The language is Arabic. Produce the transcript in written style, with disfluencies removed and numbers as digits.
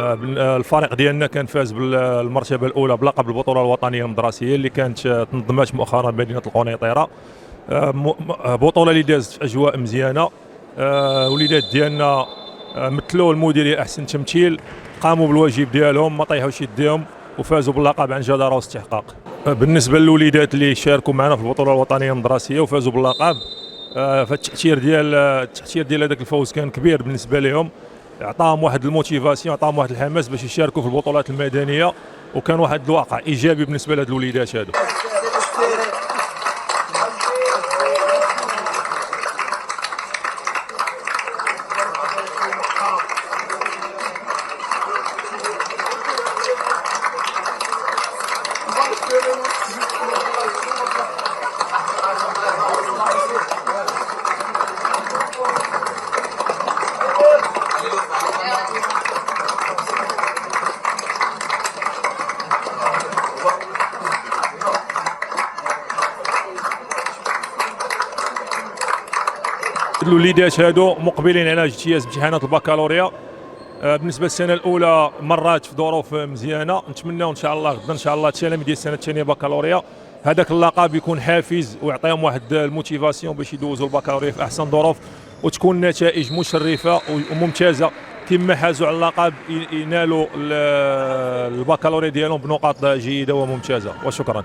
الفريق ديالنا كان فاز بالمرتبه الاولى بلقب البطوله الوطنيه المدرسيه اللي كانت تنظمات مؤخرا بمدينه القنيطره. بطوله اللي دازت في اجواء مزيانه. وليدات ديالنا مثلوا المديريه احسن تمثيل، قاموا بالواجب ديالهم، ما طيحوش يديهم وفازوا باللقب عن جداره واستحقاق. بالنسبه للوليدات اللي شاركوا معنا في البطوله الوطنيه المدرسيه وفازوا باللقب، فالتاثير ديال هذاك الفوز كان كبير بالنسبه لهم، عطاهم واحد الموتيفاسيون، عطاهم واحد الحماس باش يشاركوا في البطولات الميدانيه، وكان واحد الواقع ايجابي بالنسبه لهاد الوليدات هادو. الوليدات هادو مقبلين على اجتياز امتحانات البكالوريا. بالنسبه للسنه الاولى مرات في ظروف مزيانه، نتمناو ان شاء الله غدا ان شاء الله التلاميذ ديال السنه الثانيه بكالوريا هذاك اللقب يكون حافز ويعطيهم واحد الموتيفاسيون باش يدوزوا البكالوريا في احسن ظروف، وتكون نتائج مشرفه وممتازه كما حازوا على اللقب، ينالوا البكالوريا ديالهم بنقاط جيده وممتازه. وشكرا.